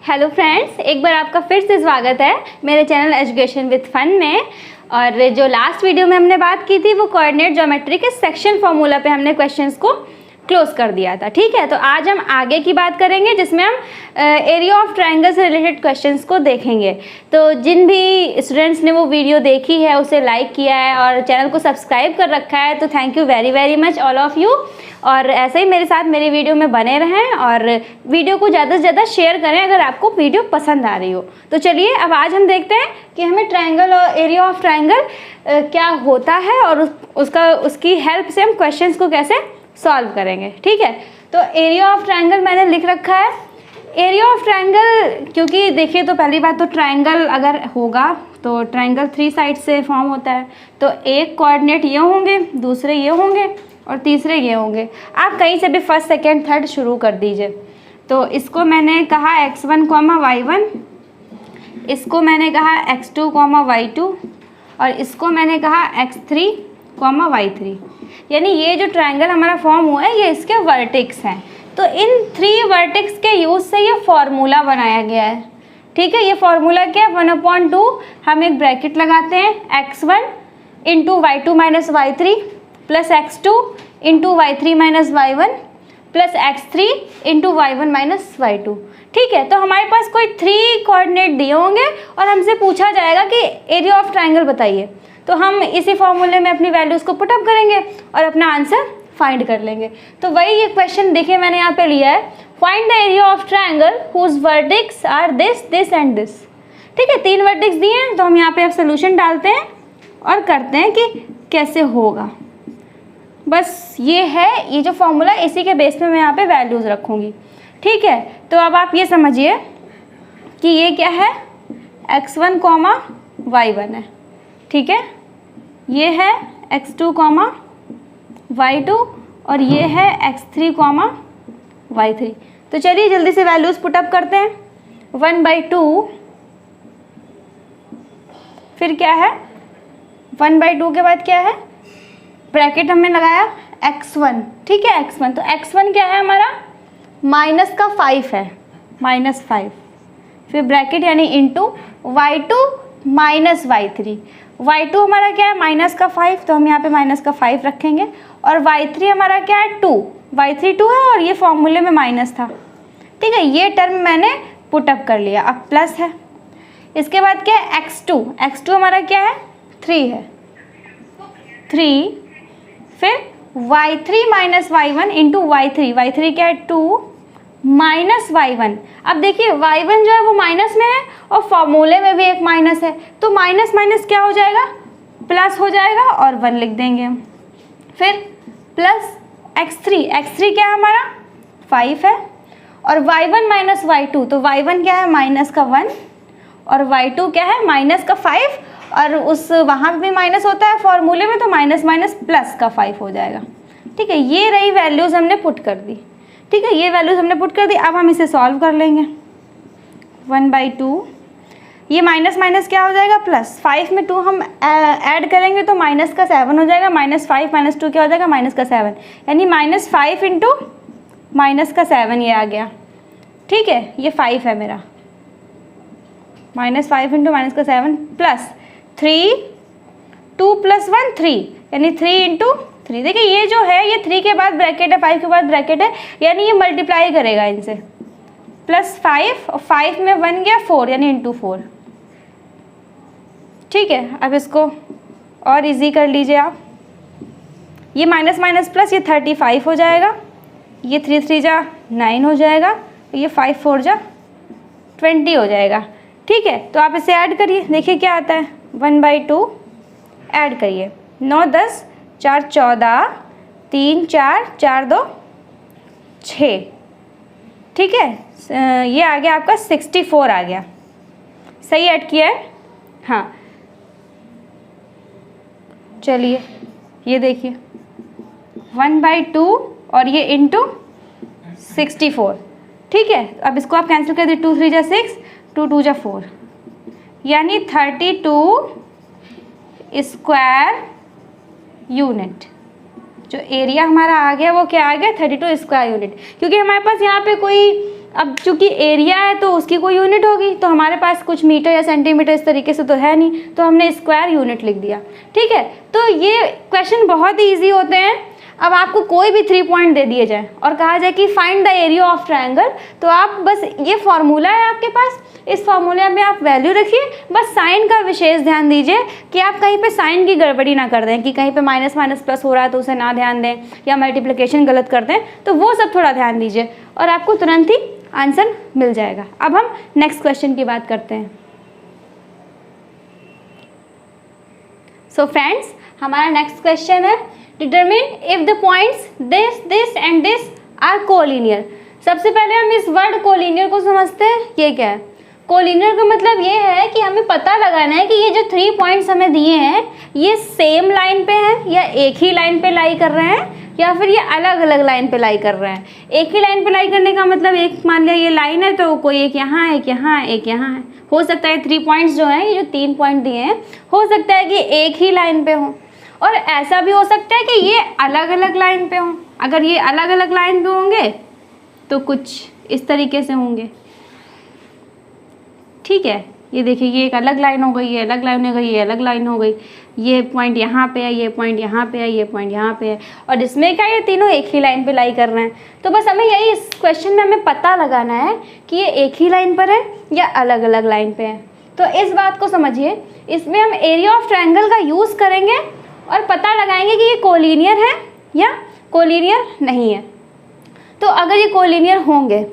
Hello friends, एक बार आपका फिर से स्वागत है मेरे चैनल एजुकेशन विद फन में। और जो लास्ट वीडियो में हमने बात की थी वो कोऑर्डिनेट ज्योमेट्री के सेक्शन फार्मूला पे हमने क्वेश्चंस को क्लोज कर दिया था। ठीक है, तो आज हम आगे की बात करेंगे जिसमें हम एरिया ऑफ ट्रायंगल से रिलेटेड क्वेश्चंस को देखेंगे। तो जिन भी स्टूडेंट्स ने वो वीडियो देखी है, उसे लाइक किया है और चैनल को सब्सक्राइब कर रखा है, तो thank you very very much all of you. और ऐसे ही मेरे साथ मेरी वीडियो में बने रहें और वीडियो को ज़्यादा से ज़्यादा शेयर करें अगर आपको वीडियो पसंद आ रही हो। तो चलिए अब आज हम देखते हैं कि हमें ट्रायंगल और एरिया ऑफ ट्रायंगल क्या होता है और उसकी हेल्प से हम क्वेश्चंस को कैसे सॉल्व करेंगे। ठीक है, तो एरिया ऑफ ट्रायंगल मैंने लिख रखा है। एरिया ऑफ ट्रायंगल, क्योंकि देखिए तो पहली बात तो ट्रायंगल अगर होगा तो ट्रायंगल 3 साइड से फॉर्म होता है। तो एक कोऑर्डिनेट ये होंगे, दूसरे ये होंगे और तीसरे ये होंगे। आप कहीं से भी फर्स्ट सेकेंड थर्ड शुरू कर दीजिए। तो इसको मैंने कहा x1, y1, इसको मैंने कहा x2, y2 और इसको मैंने कहा x3, y3। यानी ये जो ट्रायंगल हमारा फॉर्म हुआ है ये इसके वर्टेक्स हैं। तो इन 3 वर्टेक्स के यूज़ से ये फॉर्मूला बनाया गया है। ठीक है, ये फॉर्मूला क्या है, 1/2 हम एक ब्रैकेट लगाते हैं, x1 into y2 minus y3 plus x2 into y3 minus y1 plus x3 into y1 minus y2। ठीक है, तो हमारे पास कोई 3 कोऑर्डिनेट दिए होंगे और हमसे पूछा जाएगा कि एरिया ऑफ ट्रायंगल बताइए। तो हम इसी फॉर्मूले में अपनी वैल्यूज़ को पुटअप करेंगे और अपना आंसर फाइंड कर लेंगे। तो वही ये क्वेश्चन देखिए मैंने यहाँ पे लिया है, find the area of triangle whose vertex are this this and this. ठीक है, 3 वर्टेक्स दिए हैं तो हम यहाँ पे अब सोल्यूशन डालते हैं और करते हैं कि कैसे होगा। बस ये है, ये जो फॉर्मूला इसी के बेस पे मैं यहाँ पे वैल्यूज़ रखूँगी। ठीक है, तो अब आप ये समझिए कि ये क्या है, x1, y1 है। ठीक है, ये है x2, y2 और ये है x3, y3। तो चलिए जल्दी से वैल्यूज़ पुटअप करते हैं। 1/2 फिर क्या है, 1/2 के बाद क्या है, ब्रैकेट हमने लगाया x1। ठीक है, x1, तो x1 क्या है हमारा, -5 है, -5। फिर ब्रैकेट यानी into y2 minus y3। y2 हमारा क्या है, -5, तो हम यहाँ पे -5 रखेंगे। और y3 हमारा क्या है, 2, y3 2 है और ये फॉर्मूले में माइनस था। ठीक है, ये टर्म मैंने पुटअप कर लिया, अब प्लस है। इसके बाद क्या है, x2 हमारा क्या है, 3 है, 3। फिर y3 minus y1 into y3 क्या है, 2 माइनस y1। अब देखिए y1 जो है वो माइनस में है और फॉर्मूले में भी एक माइनस है, तो माइनस माइनस क्या हो जाएगा, प्लस हो जाएगा और 1 लिख देंगे हम। फिर प्लस x3 क्या है हमारा, 5 है और y1 माइनस y2, तो y1 क्या है, माइनस का 1 और y2 क्या है, माइनस का 5 और उस वहाँ भी माइनस होता है फॉर्मूले में, तो माइनस माइनस प्लस का 5 हो जाएगा। ठीक है, ये रही वैल्यूज़ हमने पुट कर दी। ठीक है, ये वैल्यूज़ हमने पुट कर दी। अब हम इसे सॉल्व कर लेंगे। 1/2, ये माइनस माइनस क्या हो जाएगा, प्लस। 5 में 2 हम ऐड करेंगे तो माइनस का 7 हो जाएगा, -5 - 2 क्या हो जाएगा, माइनस का 7, यानी -5 इंटू माइनस का 7 ये आ गया। ठीक है, ये 5 है मेरा, -5 इंटू माइनस का 7 प्लस 3, 2 + 1 3, यानी 3 इंटू 3। देखिए ये जो है ये 3 के बाद ब्रैकेट है, 5 के बाद ब्रैकेट है, यानी ये मल्टीप्लाई करेगा इनसे। +5 और 5 में 1 गया 4, यानी इंटू 4। ठीक है, अब इसको और इजी कर लीजिए आप। ये माइनस माइनस प्लस, ये 35 हो जाएगा, ये 3 3 जा 9 हो जाएगा, ये 5 4 जा 20 हो जाएगा। ठीक है, तो आप इसे ऐड करिए, देखिए क्या आता है, 1/2 ऐड करिए, 9 10 4 14 3 4 4 2 6। ठीक है, ये आ गया आपका 64 आ गया। सही ऐड किया है, हाँ। चलिए ये देखिए 1/2 और ये इंटू 64। ठीक है, अब इसको आप कैंसिल कर दीजिए, 2 3 जा 6, 2 2 जा 4, यानी 32 स्क्वायर यूनिट। जो एरिया हमारा आ गया वो क्या आ गया, 32 स्क्वायर यूनिट। क्योंकि हमारे पास यहाँ पे कोई अब चूंकि एरिया है तो उसकी कोई यूनिट होगी, तो हमारे पास कुछ मीटर या सेंटीमीटर इस तरीके से तो है नहीं, तो हमने स्क्वायर यूनिट लिख दिया। ठीक है, तो ये क्वेश्चन बहुत ही ईजी होते हैं। अब आपको कोई भी 3 पॉइंट दे दिए जाए और कहा जाए कि find the area of triangle, तो आप बस ये फॉर्मूला है आपके पास, इस फॉर्मूले में आप वैल्यू रखिए, बस साइन का विशेष ध्यान दीजिए कि आप कहीं पे साइन की गड़बड़ी ना कर दें, कि कहीं पे माइनस माइनस प्लस हो रहा है तो उसे ना ध्यान दें, या मल्टीप्लिकेशन गलत कर दें, तो वो सब थोड़ा ध्यान दीजिए और आपको तुरंत ही आंसर मिल जाएगा। अब हम नेक्स्ट क्वेश्चन की बात करते हैं। सो फ्रेंड्स, हमारा नेक्स्ट क्वेश्चन है determine if the points this and this are collinear. सबसे पहले हम इस वर्ड कोलिनियर को समझते हैं। ये क्या है? कोलिनियर का मतलब ये है कि हमें पता लगाना है कि ये जो 3 पॉइंट्स हमें दिए हैं ये सेम लाइन पे हैं, या एक ही लाइन पे लाई कर रहे हैं, या फिर ये अलग अलग लाइन पे लाई कर रहे हैं। एक ही लाइन पे लाई करने का मतलब, एक मान लिया ये लाइन है तो कोई एक यहाँ है, एक यहाँ है, एक यहाँ है। हो सकता है 3 पॉइंट्स जो हैं, ये जो 3 पॉइंट दिए हैं, हो सकता है कि एक ही लाइन पे हों, और ऐसा भी हो सकता है कि ये अलग अलग लाइन पे हों। अगर ये अलग अलग लाइन पे होंगे तो कुछ इस तरीके से होंगे। ठीक है, ये देखिए, ये एक अलग लाइन हो गई, ये अलग लाइन हो गई, ये अलग लाइन हो गई, ये पॉइंट यहाँ पे है, ये पॉइंट यहाँ पे है, ये पॉइंट यहाँ पे है, और इसमें क्या ये तीनों एक ही लाइन पे लाई कर रहे हैं। तो बस हमें यही इस क्वेश्चन में हमें पता लगाना है कि ये एक ही लाइन पर है या अलग अलग लाइन पे है। तो इस बात को समझिए, इसमें हम एरिया ऑफ ट्रायंगल का यूज़ करेंगे और पता लगाएंगे कि ये कोलिनियर है या कोलिनियर नहीं है। तो अगर ये कोलिनियर होंगे,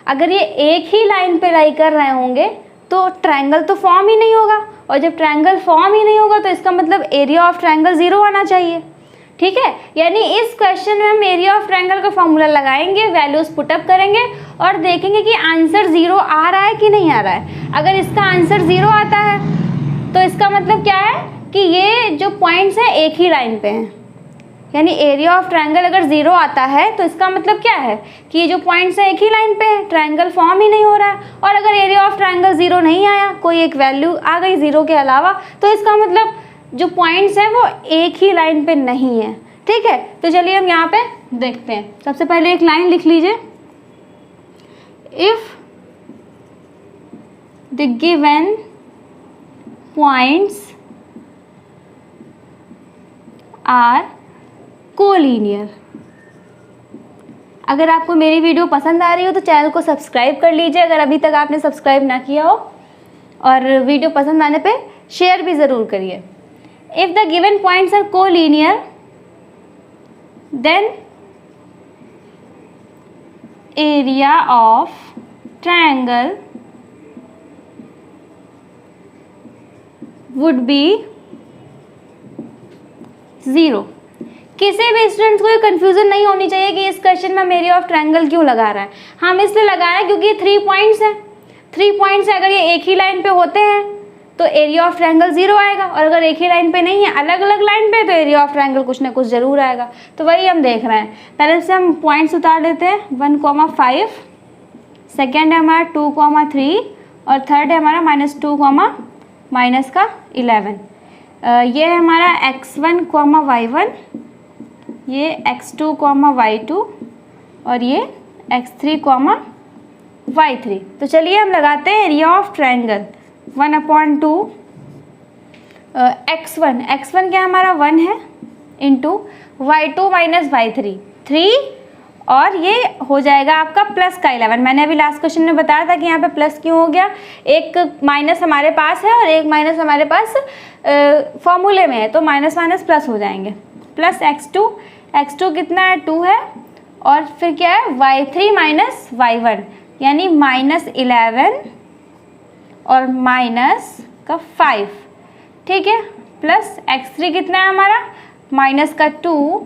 अगर ये एक ही लाइन पे लाई कर रहे होंगे तो ट्रायंगल तो फॉर्म ही नहीं होगा, और जब ट्रायंगल फॉर्म ही नहीं होगा तो इसका मतलब एरिया ऑफ ट्रायंगल 0 आना चाहिए। ठीक है, यानी इस क्वेश्चन में हम एरिया ऑफ ट्रायंगल का फॉर्मूला लगाएंगे, वैल्यूज पुटअप करेंगे और देखेंगे कि आंसर 0 आ रहा है कि नहीं आ रहा है। अगर इसका आंसर 0 आता है तो इसका मतलब क्या है कि ये जो पॉइंट्स हैं एक ही लाइन पे हैं, यानी एरिया ऑफ ट्रायंगल अगर 0 आता है तो इसका मतलब क्या है कि ये जो पॉइंट्स हैं एक ही लाइन पे है, ट्रायंगल फॉर्म ही नहीं हो रहा है। और अगर एरिया ऑफ ट्रायंगल 0 नहीं आया, कोई एक वैल्यू आ गई 0 के अलावा, तो इसका मतलब जो पॉइंट्स हैं वो एक ही लाइन पे नहीं है। ठीक है, तो चलिए हम यहाँ पे देखते हैं। सबसे पहले एक लाइन लिख लीजिए, if the given points are collinear. अगर आपको मेरी वीडियो पसंद आ रही हो तो चैनल को सब्सक्राइब कर लीजिए अगर अभी तक आपने सब्सक्राइब ना किया हो, और वीडियो पसंद आने पे शेयर भी ज़रूर करिए। If the given points are collinear then area of triangle would be 0। किसी भी स्टूडेंट्स को ये कन्फ्यूजन नहीं होनी चाहिए कि इस क्वेश्चन में हम एरिया ऑफ ट्रायंगल क्यों लगा रहा है। हम इसलिए लगा रहे हैं क्योंकि ये 3 पॉइंट्स हैं। 3 पॉइंट्स अगर ये एक ही लाइन पे होते हैं तो एरिया ऑफ ट्रायंगल 0 आएगा, और अगर एक ही लाइन पे नहीं है, अलग अलग लाइन पे, तो एरिया ऑफ ट्रायंगल कुछ ना कुछ ज़रूर आएगा। तो वही हम देख रहे हैं। पहले से हम पॉइंट्स उतार लेते हैं, 1,5, सेकेंड है हमारा 2,3, और थर्ड है हमारा -2, -11। ये है हमारा x1, y1, ये x2, y2, और ये x3, y3। तो चलिए हम लगाते हैं एरिया ऑफ ट्रायंगल। 1/2 x1 क्या हमारा 1 है, इंटू y2 - y3 3, और ये हो जाएगा आपका प्लस का 11। मैंने अभी लास्ट क्वेश्चन में बताया था कि यहाँ पे प्लस क्यों हो गया, एक माइनस हमारे पास है और एक माइनस हमारे पास फॉर्मूले में है, तो माइनस माइनस प्लस हो जाएंगे। प्लस x2 कितना है, 2 है, और फिर क्या है y3 - y1, यानी -11 और माइनस का 5। ठीक है, प्लस x3 कितना है हमारा, -2,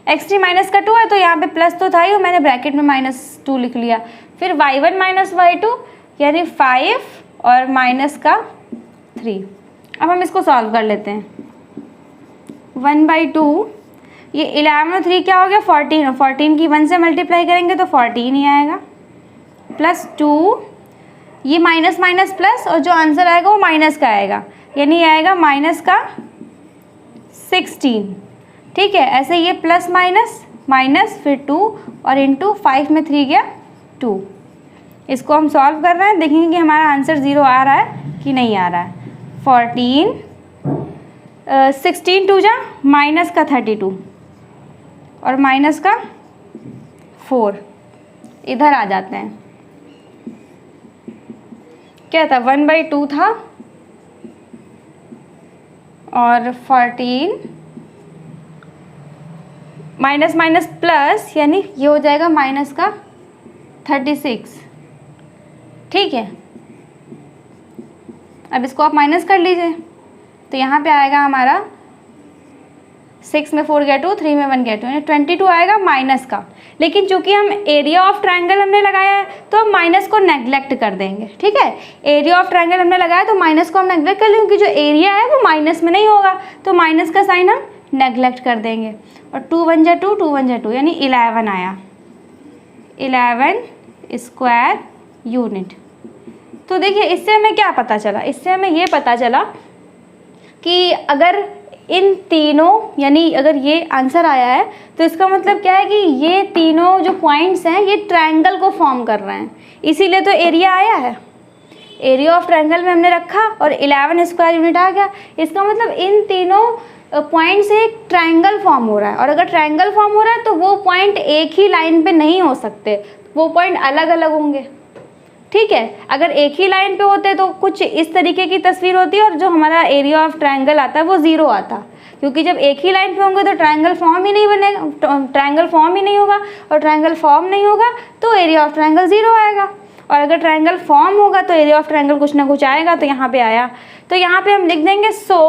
x3 -2 है, तो यहाँ पे प्लस तो था ही, मैंने ब्रैकेट में -2 लिख लिया। फिर y1 - y2 यानी 5 और -3। अब हम इसको सॉल्व कर लेते हैं। 1/2, ये 11 और 3 क्या हो गया, 14, और 14 की 1 से मल्टीप्लाई करेंगे तो 14 ही आएगा, प्लस 2, ये माइनस माइनस प्लस, और जो आंसर आएगा वो माइनस का आएगा, यानी आएगा -16। ठीक है, ऐसे ये प्लस माइनस फिर 2, और इंटू 5 में 3 गया 2। इसको हम सॉल्व कर रहे हैं, देखेंगे कि हमारा आंसर 0 आ रहा है कि नहीं आ रहा है। 14 16 टू जा माइनस का 32 और माइनस का 4 इधर आ जाते हैं। क्या था 1/2 था और 14 माइनस माइनस प्लस यानी ये हो जाएगा माइनस का 36। ठीक है, अब इसको आप माइनस कर लीजिए तो यहाँ पे आएगा हमारा 6 में 4 गया 2, 3 में 1 गया 2 यानी 22 आएगा माइनस का। लेकिन चूंकि हम एरिया ऑफ ट्रायंगल हमने लगाया है तो हम माइनस को नेग्लेक्ट कर देंगे। ठीक है, एरिया ऑफ ट्रायंगल हमने लगाया तो माइनस को हम नेग्लेक्ट कर लेंगे, क्योंकि जो एरिया है वो माइनस में नहीं होगा तो माइनस का साइन हम नेग्लेक्ट कर देंगे। और 2 1 जा 2, 2 1 जा 2 यानी 11 आया, 11 स्क्वायर यूनिट। तो देखिए इससे हमें क्या पता चला, इससे हमें ये पता चला कि अगर इन तीनों यानी अगर ये आंसर आया है तो इसका मतलब क्या है कि ये तीनों जो पॉइंट्स हैं ये ट्रायंगल को फॉर्म कर रहे हैं, इसीलिए तो एरिया आया है। एरिया ऑफ ट्रायंगल में हमने रखा और 11 स्क्वायर यूनिट आ गया। इसका मतलब इन तीनों पॉइंट से एक ट्रायंगल फॉर्म हो रहा है, और अगर ट्रायंगल फॉर्म हो रहा है तो वो पॉइंट एक ही लाइन पे नहीं हो सकते, वो पॉइंट अलग अलग होंगे। ठीक है, अगर एक ही लाइन पे होते तो कुछ इस तरीके की तस्वीर होती है और जो हमारा एरिया ऑफ ट्रायंगल आता है वो 0 आता, क्योंकि जब एक ही लाइन पे होंगे तो ट्रायंगल फॉर्म ही नहीं बनेगा, ट्रायंगल फॉर्म ही नहीं होगा, और ट्रायंगल फॉर्म नहीं होगा तो एरिया ऑफ ट्रायंगल 0 आएगा। और अगर ट्रायंगल फॉर्म होगा तो एरिया ऑफ ट्रायंगल कुछ ना कुछ आएगा, तो यहाँ पे आया। तो यहाँ पे हम लिख देंगे सो,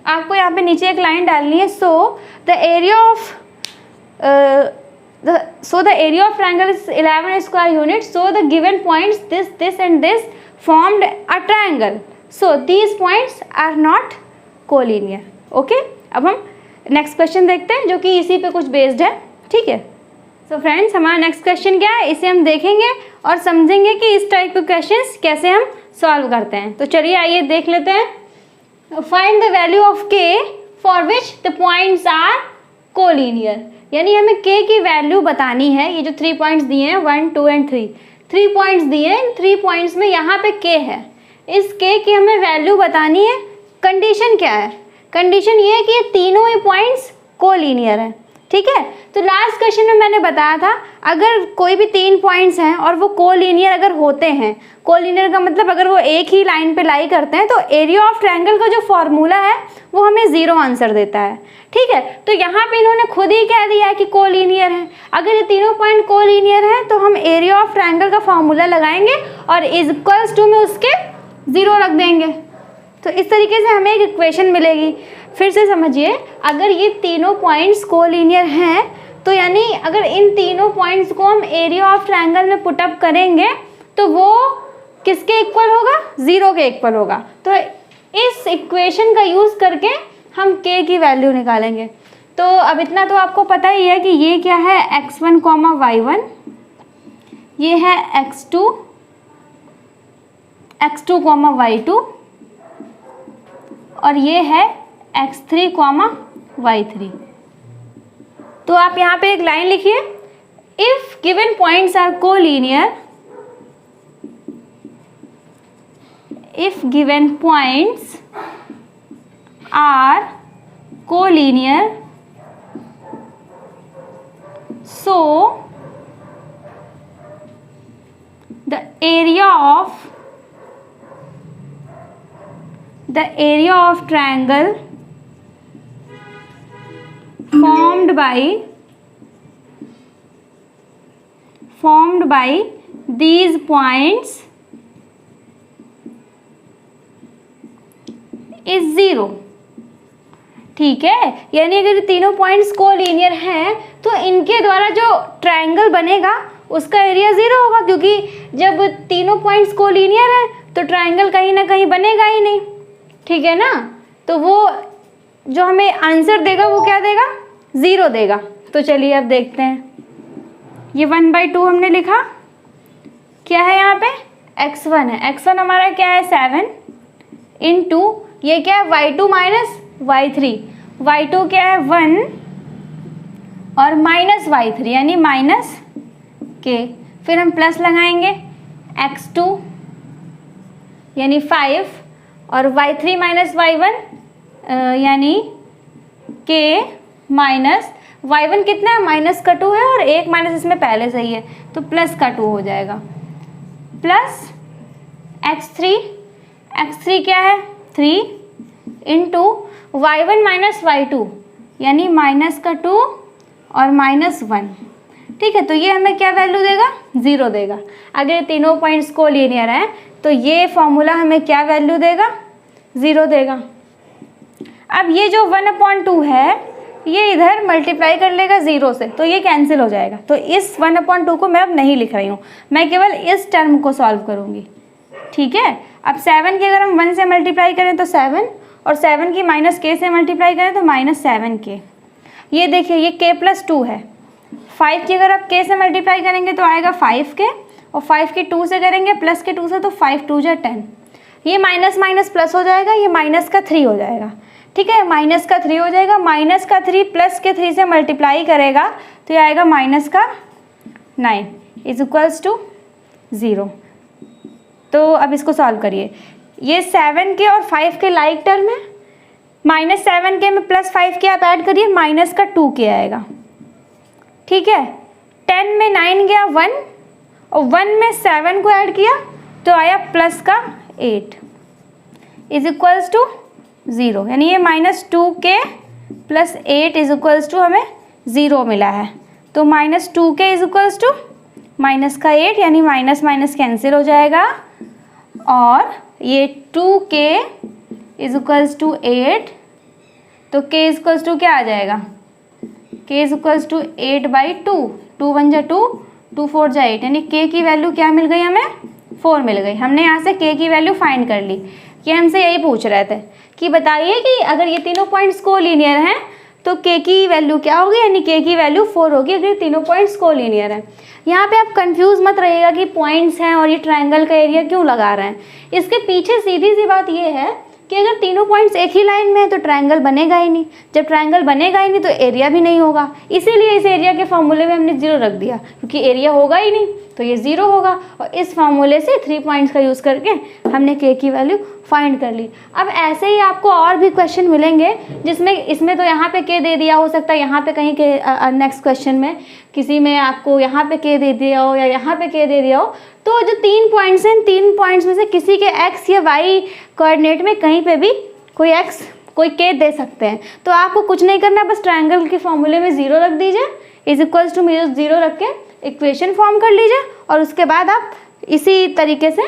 आपको यहाँ पे नीचे एक लाइन डालनी है, so the area of so the area of triangle is 11 square units, so the given points this and this formed a triangle, so these points are not collinear। Okay, अब हम नेक्स्ट क्वेश्चन देखते हैं जो कि इसी पे कुछ based है। ठीक है, सो फ्रेंड्स हमारा नेक्स्ट क्वेश्चन क्या है, इसे हम देखेंगे और समझेंगे कि इस टाइप के क्वेश्चंस कैसे हम सॉल्व करते हैं। तो चलिए आइए देख लेते हैं। Find the value of k for which the points are collinear, यानी हमें k की वैल्यू बतानी है। ये जो 3 पॉइंट्स दिए हैं 1 2 एंड 3 पॉइंट्स दिए हैं, इन 3 पॉइंट्स में यहाँ पे k है, इस k की हमें वैल्यू बतानी है। कंडीशन क्या है, कंडीशन ये है कि ये तीनों ही पॉइंट्स कोलिनियर हैं। ठीक है, तो लास्ट क्वेश्चन में मैंने बताया था अगर कोई भी 3 पॉइंट्स हैं और वो कोलिनियर अगर होते हैं, कोलिनियर का मतलब अगर वो एक ही लाइन पे लाई करते हैं, तो एरिया ऑफ ट्रायंगल का जो फॉर्मूला है वो हमें 0 आंसर देता है। ठीक है, तो यहाँ पे इन्होंने खुद ही कह दिया है कि कोलिनियर है। अगर ये तीनों पॉइंट कोलिनियर हैं तो हम एरिया ऑफ ट्रायंगल का फॉर्मूला लगाएंगे और इज इक्वल्स टू में उसके 0 रख देंगे, तो इस तरीके से हमें एक इक्वेशन मिलेगी। फिर से समझिए, अगर ये तीनों पॉइंट्स कोलिनियर हैं तो यानी अगर इन तीनों पॉइंट्स को हम एरिया ऑफ ट्रायंगल में पुटअप करेंगे तो वो किसके इक्वल होगा, 0 के इक्वल होगा। तो इस इक्वेशन का यूज़ करके हम k की वैल्यू निकालेंगे। तो अब इतना तो आपको पता ही है कि ये क्या है, x1, y1, ये है x2, y2 और ये है x3, y3। तो आप यहाँ पे एक लाइन लिखिए, if given points are collinear, if given points are collinear, so the area of triangle formed by these points is 0। ठीक है, यानी अगर तीनों पॉइंट्स कोलिनियर हैं तो इनके द्वारा जो ट्रायंगल बनेगा उसका एरिया 0 होगा, क्योंकि जब तीनों पॉइंट्स कोलिनियर हैं तो ट्रायंगल कहीं ना कहीं बनेगा ही नहीं। ठीक है ना, तो वो जो हमें आंसर देगा वो क्या देगा, 0 देगा। तो चलिए अब देखते हैं, ये 1/2 हमने लिखा, क्या है यहाँ पे x1 है, x1 हमारा क्या है 7 इंटू ये क्या है y2 माइनस y3, y2 क्या है 1 और माइनस y3 यानी माइनस k, फिर हम प्लस लगाएंगे x2 यानी 5 और y3 माइनस y1 यानी k माइनस y1 कितना है, माइनस का 2 है और एक माइनस इसमें पहले से ही है तो प्लस का 2 हो जाएगा, प्लस x3 क्या है 3 इंटू y1 माइनस y2 यानी माइनस का 2 और माइनस 1। ठीक है, तो ये हमें क्या वैल्यू देगा, 0 देगा। अगर ये तीनों पॉइंट्स को लीनियर है तो ये फॉर्मूला हमें क्या वैल्यू देगा, 0 देगा। अब ये जो 1/2 है ये इधर मल्टीप्लाई कर लेगा 0 से तो ये कैंसिल हो जाएगा, तो इस 1/2 को मैं अब नहीं लिख रही हूँ, मैं केवल इस टर्म को सॉल्व करूँगी। ठीक है, अब 7 की अगर हम 1 से मल्टीप्लाई करें तो 7 और 7 की माइनस k से मल्टीप्लाई करें तो -7k। ये देखिए ये k + 2 है। 5 की अगर आप k से मल्टीप्लाई करेंगे तो आएगा 5k और 5 की 2 से करेंगे प्लस के 2 से तो 5 2 जा 10। ये माइनस माइनस प्लस हो जाएगा, ये माइनस का 3 हो जाएगा। ठीक है, माइनस का 3 हो जाएगा, माइनस का 3 प्लस के 3 से मल्टीप्लाई करेगा तो ये आएगा माइनस का 9 = 0। तो अब इसको सॉल्व करिए, ये 7k और 5k लाइक टर्म है, -7k में +5k आप ऐड करिए माइनस का 2k आएगा। ठीक है, 10 में 9 गया 1 और 1 में 7 को ऐड किया तो आया प्लस का 8 = 0, यानी ये -2k + 8 = हमें 0 मिला है। तो -2k = माइनस का 8 यानी माइनस माइनस कैंसिल हो जाएगा और ये 2k = 8 तो k = क्या आ जाएगा, k = 8/2, 2 1 जा 2, 2 4 जा 8 यानी k की वैल्यू क्या मिल गई हमें, 4 मिल गई। हमने यहाँ से k की वैल्यू फाइंड कर ली। ये हमसे यही पूछ रहे थे कि बताइए कि अगर ये तीनों पॉइंट्स कोलिनियर हैं तो k की वैल्यू क्या होगी, यानी k की वैल्यू 4 होगी अगर तीनों पॉइंट्स कोलिनियर हैं। यहाँ पे आप कंफ्यूज मत रहिएगा कि पॉइंट्स हैं और ये ट्रायंगल का एरिया क्यों लगा रहे हैं। इसके पीछे सीधी सी बात ये है कि अगर तीनों पॉइंट्स एक ही लाइन में है तो ट्रायंगल बनेगा ही नहीं, जब ट्रायंगल बनेगा ही नहीं तो एरिया भी नहीं होगा। इसीलिए इस एरिया के फॉर्मूले में हमने 0 रख दिया, क्योंकि एरिया होगा ही नहीं तो ये 0 होगा। और इस फार्मूले से 3 पॉइंट्स का यूज़ करके हमने k की वैल्यू फाइंड कर ली। अब ऐसे ही आपको और भी क्वेश्चन मिलेंगे जिसमें इसमें तो यहाँ पे k दे दिया, हो सकता है यहाँ पे कहीं के नेक्स्ट क्वेश्चन में किसी में आपको यहाँ पे k दे दिया हो या यहाँ पे k दे दिया हो। तो जो 3 पॉइंट्स हैं, 3 पॉइंट्स में से किसी के x या y कोऑर्डिनेट में कहीं पे भी कोई x कोई k दे सकते हैं। तो आपको कुछ नहीं करना, बस ट्रायंगल के फॉर्मूले में 0 रख दीजिए, = 0 रख के इक्वेशन फॉर्म कर लीजिए और उसके बाद आप इसी तरीके से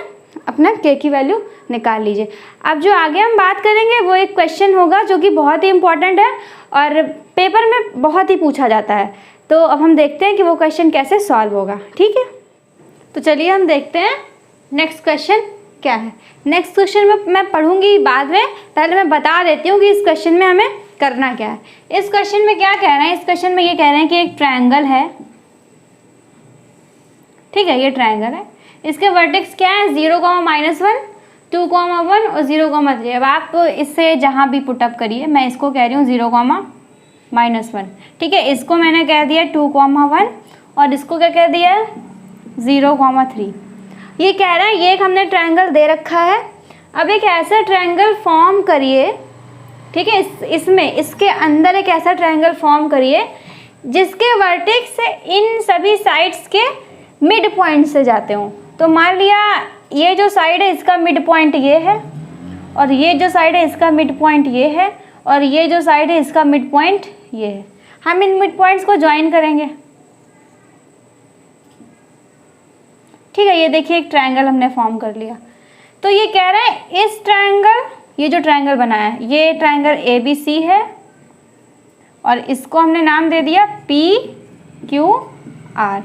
अपना k की वैल्यू निकाल लीजिए। अब जो आगे हम बात करेंगे वो एक क्वेश्चन होगा जो कि बहुत ही इंपॉर्टेंट है और पेपर में बहुत ही पूछा जाता है। तो अब हम देखते हैं कि वो क्वेश्चन कैसे सॉल्व होगा। ठीक है, तो चलिए हम देखते हैं नेक्स्ट क्वेश्चन क्या है। नेक्स्ट क्वेश्चन में मैं पढ़ूंगी बाद में, पहले मैं बता देती हूँ कि इस क्वेश्चन में हमें करना क्या है। इस क्वेश्चन में क्या कह रहे हैं, इस क्वेश्चन में ये कह रहे हैं कि एक ट्रायंगल है। ठीक है, ये ट्रायंगल है, इसके वर्टेक्स क्या है 0, -1, 2, 1 और 0, 3। अब आप इससे जहाँ भी पुटअप करिए, मैं इसको कह रही हूँ 0, -1। ठीक है, इसको मैंने कह दिया 2, 1 और इसको क्या कह दिया 0, 3। ये कह रहा है ये एक हमने ट्रायंगल दे रखा है। अब एक ऐसा ट्रायंगल फॉर्म करिए, ठीक है, इसमें इसके अंदर एक ऐसा ट्रायंगल फॉर्म करिए जिसके वर्टेक्स इन सभी साइड्स के मिड पॉइंट से जाते हों। तो मान लिया ये जो साइड है इसका मिड पॉइंट ये है और ये जो साइड है इसका मिड पॉइंट ये है और ये जो साइड है इसका मिड पॉइंट ये है। हम इन मिड पॉइंट्स को ज्वाइन करेंगे। ठीक है, ये देखिए एक ट्रायंगल हमने फॉर्म कर लिया। तो ये कह रहा है इस ट्रायंगल, ये जो ट्रायंगल बनाया है ये ट्रायंगल ABC है और इसको हमने नाम दे दिया PQR।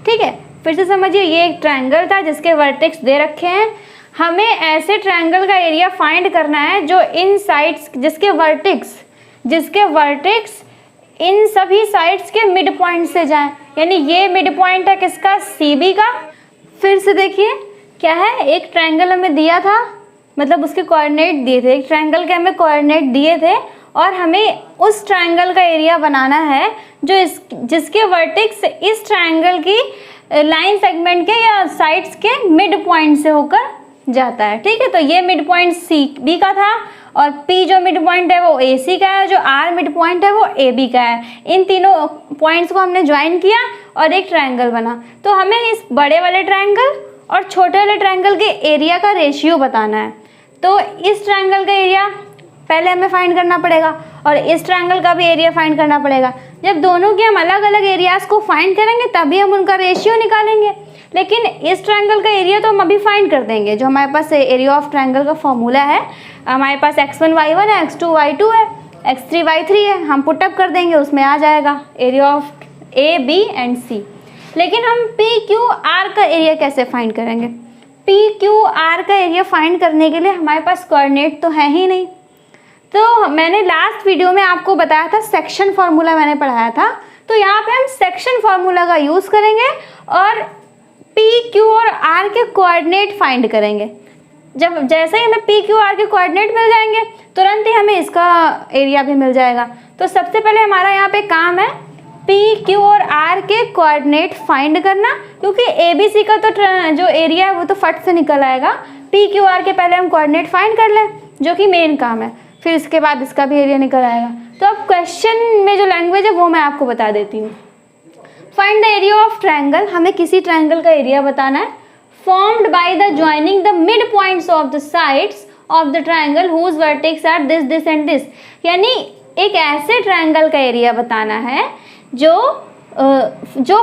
ठीक है, फिर से समझिए ये एक ट्रायंगल था जिसके वर्टेक्स दे रखे हैं। हमें ऐसे ट्रायंगल का एरिया फाइंड करना है जो इन साइड्स जिसके वर्टेक्स इन सभी साइड्स के मिड पॉइंट से जाएं। यानी ये मिड पॉइंट है किसका, CB का। फिर से देखिए क्या है, एक ट्रायंगल हमें दिया था, मतलब उसके कोऑर्डिनेट दिए थे। एक ट्रायंगल के हमें कोऑर्डिनेट दिए थे और हमें उस ट्रायंगल का एरिया बनाना है जो जिसके वर्टेक्स इस ट्रायंगल की लाइन सेगमेंट के या साइड्स के मिड पॉइंट से होकर जाता है। ठीक है, तो ये मिड पॉइंट सी बी का था और पी जो मिड पॉइंट है वो ए सी का है, जो आर मिड पॉइंट है वो ए बी का है। इन तीनों पॉइंट्स को हमने ज्वाइन किया और एक ट्रायंगल बना। तो हमें इस बड़े वाले ट्रायंगल और छोटे वाले ट्रायंगल के एरिया का रेशियो बताना है। तो इस ट्रायंगल का एरिया पहले हमें फाइंड करना पड़ेगा और इस ट्रायंगल का भी एरिया फाइंड करना पड़ेगा। जब दोनों के हम अलग अलग एरियाज को फाइंड करेंगे तभी हम उनका रेशियो निकालेंगे। लेकिन इस ट्रायंगल का एरिया तो हम अभी फाइंड कर देंगे। जो हमारे पास एरिया ऑफ ट्रायंगल का फॉर्मूला है, हमारे पास x1 y1 है, x2 y2 है, x3 y3 है, हम पुटअप कर देंगे, उसमें आ जाएगा area of A B and C. लेकिन हम पी क्यू आर का एरिया कैसे फाइंड करेंगे? पी क्यू आर का एरिया फाइंड करने के लिए हमारे पास कोऑर्डिनेट तो है ही नहीं। तो मैंने लास्ट वीडियो में आपको बताया था, सेक्शन फार्मूला मैंने पढ़ाया था। तो यहाँ पे हम सेक्शन फार्मूला का यूज़ करेंगे और पी क्यू और आर के कोऑर्डिनेट फाइंड करेंगे। जब जैसे ही हमें पी क्यू आर के कोऑर्डिनेट मिल जाएंगे तुरंत ही हमें इसका एरिया भी मिल जाएगा। तो सबसे पहले हमारा यहाँ पे काम है पी क्यू और आर के कोऑर्डिनेट फाइंड करना, क्योंकि ए बी सी का तो जो एरिया है वो तो फट से निकल आएगा। पी क्यू आर के पहले हम कोऑर्डिनेट फाइंड कर लें, जो कि मेन काम है, फिर इसके बाद इसका भी एरिया निकल आएगा। तो अब क्वेश्चन में जो लैंग्वेज है वो मैं आपको बता देती हूँ। Find the area of triangle, हमें किसी ट्रायंगल का एरिया बताना है। Formed by the joining the mid points of the sides of the triangle whose vertex are this this and this. यानी एक ऐसे ट्रायंगल का एरिया बताना है जो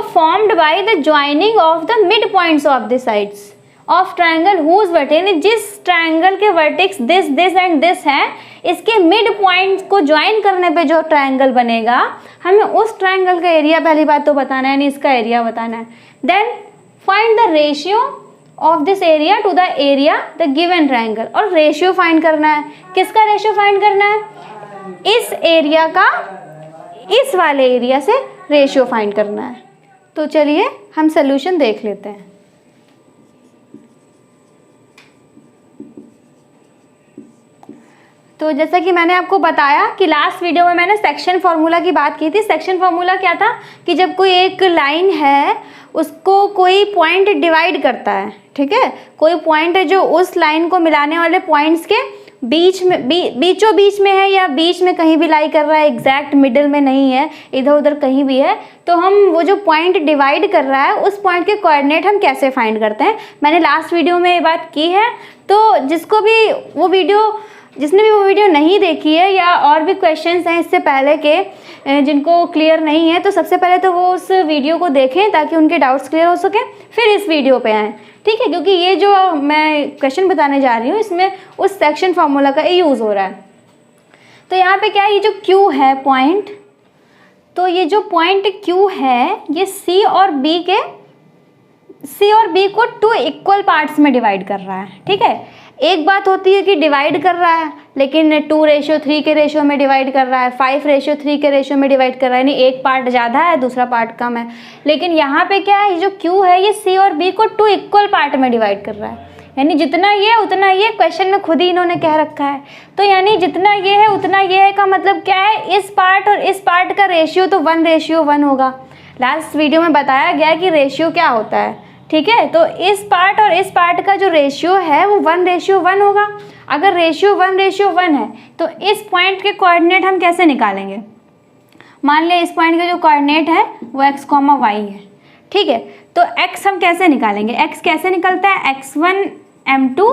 formed by the joining of the mid points of the sides of triangle whose vertex, जिस triangle के vertex this this and this है, इसके मिड पॉइंट को ज्वाइन करने पे जो ट्रायंगल बनेगा, हमें उस ट्रायंगल का एरिया पहली बात तो बताना है, यानी इसका एरिया बताना है। Then find the ratio of this area to the area the given triangle, और रेशियो फाइंड करना है। किसका रेशियो फाइंड करना है? इस एरिया का इस वाले एरिया से रेशियो फाइंड करना है। तो चलिए हम सोल्यूशन देख लेते हैं। तो जैसा कि मैंने आपको बताया कि लास्ट वीडियो में मैंने सेक्शन फार्मूला की बात की थी। सेक्शन फार्मूला क्या था कि जब कोई एक लाइन है उसको कोई पॉइंट डिवाइड करता है, ठीक है, कोई पॉइंट है जो उस लाइन को मिलाने वाले पॉइंट्स के बीच में बीचों बीच में है या बीच में कहीं भी लाई कर रहा है, एग्जैक्ट मिडिल में नहीं है, इधर उधर कहीं भी है, तो हम वो जो पॉइंट डिवाइड कर रहा है उस पॉइंट के कोऑर्डिनेट हम कैसे फाइंड करते हैं, मैंने लास्ट वीडियो में ये बात की है। तो जिसने भी वो वीडियो नहीं देखी है या और भी क्वेश्चंस हैं इससे पहले के जिनको क्लियर नहीं है, तो सबसे पहले तो वो उस वीडियो को देखें ताकि उनके डाउट्स क्लियर हो सके, फिर इस वीडियो पे आएँ, ठीक है, क्योंकि ये जो मैं क्वेश्चन बताने जा रही हूँ इसमें उस सेक्शन फार्मूला का यूज़ हो रहा है। तो यहाँ पे क्या है, ये जो Q है पॉइंट, तो ये जो पॉइंट Q है ये C और B को 2 इक्वल पार्ट्स में डिवाइड कर रहा है, ठीक है। एक बात होती है कि डिवाइड कर रहा है लेकिन 2:3 के रेशियो में डिवाइड कर रहा है, 5:3 के रेशियो में डिवाइड कर रहा है, यानी एक पार्ट ज़्यादा है दूसरा पार्ट कम है। लेकिन यहाँ पे क्या है, ये जो Q है ये C और B को 2 इक्वल पार्ट में डिवाइड कर रहा है, यानी जितना ये उतना ये, क्वेश्चन में खुद ही इन्होंने कह रखा है। तो यानी जितना ये है उतना ये है का मतलब क्या है, इस पार्ट और इस पार्ट का रेशियो तो 1:1 होगा। लास्ट वीडियो में बताया गया कि रेशियो क्या होता है, ठीक है। तो इस पार्ट और इस पार्ट का जो रेशियो है वो 1:1 होगा। अगर रेशियो 1:1 है तो इस पॉइंट के कोऑर्डिनेट हम कैसे निकालेंगे? मान लें इस पॉइंट का जो कोऑर्डिनेट है वो x, y है, ठीक है। तो x हम कैसे निकालेंगे? x कैसे निकलता है? x1 m2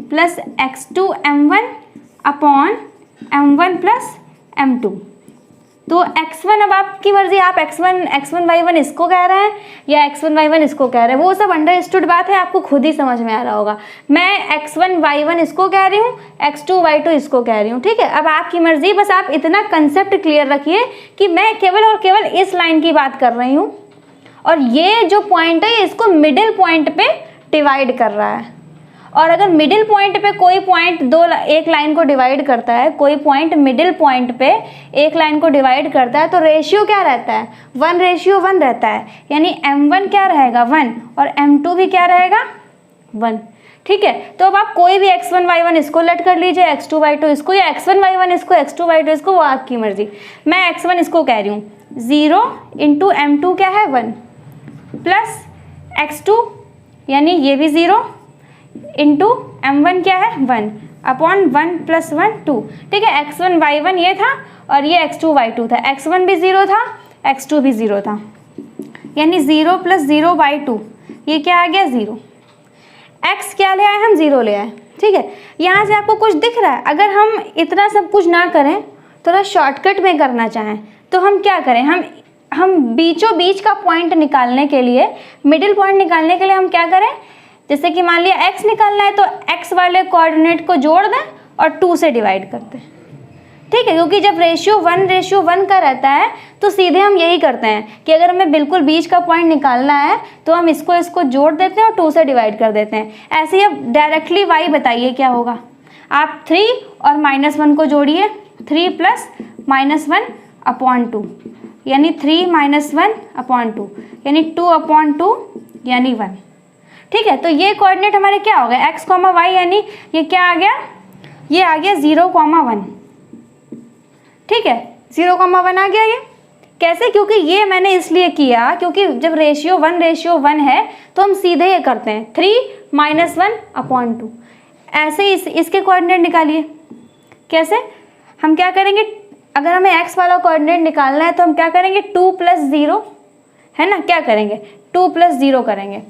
plus x2 m1 upon m1 plus m2। तो x1, अब आपकी मर्जी, आप x1 y1 इसको कह रहे हैं या x1 y1 इसको कह रहे हैं, वो सब अंडरस्टूड बात है, आपको खुद ही समझ में आ रहा होगा। मैं x1 y1 इसको कह रही हूँ, x2 y2 इसको कह रही हूँ, ठीक है। अब आपकी मर्जी, बस आप इतना कंसेप्ट क्लियर रखिए कि मैं केवल और केवल इस लाइन की बात कर रही हूँ और ये जो पॉइंट है इसको मिडिल पॉइंट पे डिवाइड कर रहा है। और अगर मिडिल पॉइंट पे कोई पॉइंट एक लाइन को डिवाइड करता है, कोई पॉइंट मिडिल पॉइंट पे एक लाइन को डिवाइड करता है, तो रेशियो क्या रहता है? 1:1 रहता है। यानी m1 क्या रहेगा? 1 और m2 भी क्या रहेगा? 1। ठीक है, तो अब आप कोई भी x1 y1 इसको लेट कर लीजिए, x2 y2 इसको, या x1 y1 इसको, x2 y2 इसको, वो आपकी मर्जी। मैं x1 इसको कह रही हूँ 0 इंटू m2 क्या है 1 प्लस x2 यानी ये भी 0 इंटू m1 क्या है 1 अपॉन 1 प्लस 1 2। ठीक है, x1 y1 ये था और ये x2 y2 था, x1 भी 0 था, x2 भी 0 था, यानी 0 प्लस 0 बाई 2 ये क्या आ गया 0। x क्या ले आए हम 0 ले आए। ठीक है, यहाँ से आपको कुछ दिख रहा है। अगर हम इतना सब कुछ ना करें, थोड़ा शॉर्टकट में करना चाहें तो हम क्या करें, हम बीचों बीच का पॉइंट निकालने के लिए, मिडिल पॉइंट निकालने के लिए हम क्या करें, जैसे कि मान लिया x निकालना है तो x वाले कोऑर्डिनेट को जोड़ दें और 2 से डिवाइड करते हैं। ठीक है, क्योंकि जब रेशियो 1 का रहता है तो सीधे हम यही करते हैं कि अगर हमें बिल्कुल बीच का पॉइंट निकालना है तो हम इसको जोड़ देते हैं और 2 से डिवाइड कर देते हैं। ऐसे ही अब डायरेक्टली y बताइए क्या होगा। आप 3 और -1 को जोड़िए, 3 प्लस -1 अपॉन 2 यानी 3 - 1 अपॉन 2 यानी 2 अपॉन 2 यानी 1। ठीक है, तो ये कोऑर्डिनेट हमारे क्या हो गए x, y, यानी ये क्या आ गया, ये आ गया 0, 1। ठीक है, 0, 1 आ गया। ये कैसे, क्योंकि ये मैंने इसलिए किया क्योंकि जब रेशियो 1 है तो हम सीधे ये करते हैं 3 - 1 अपॉन 2। ऐसे ही इसके कोऑर्डिनेट निकालिए। कैसे, हम क्या करेंगे, अगर हमें x वाला कोऑर्डिनेट निकालना है तो हम क्या करेंगे 2 + 0 है ना, क्या करेंगे 2 + 0 करेंगे,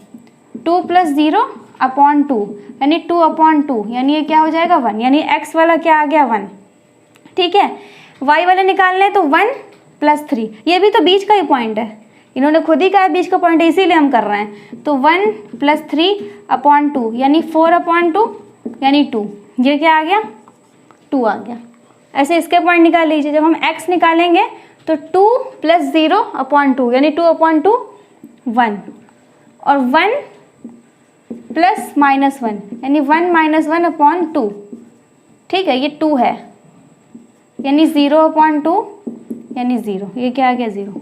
2 + 0 अपॉन 2 यानी 2 अपॉन 2 यानी ये क्या हो जाएगा 1, यानी x वाला क्या आ गया 1। ठीक है, y वाले निकालने हैं तो 1 + 3, ये भी तो बीच का ही पॉइंट है, इन्होंने खुद ही कहा बीच का पॉइंट है इसीलिए हम कर रहे हैं। तो 1 + 3 अपॉन 2 यानी 4 अपॉन 2 यानी 2, ये क्या आ गया 2 आ गया। ऐसे इसके पॉइंट निकाल लीजिए। जब हम x निकालेंगे तो 2 + 0 अपॉन 2 यानी 2 अपॉन 2 1 और 1 प्लस -1 यानी 1 - 1 अपॉन 2। ठीक है, ये 2 है यानी 0 अपॉन 2 यानी 0, ये क्या आ गया 0।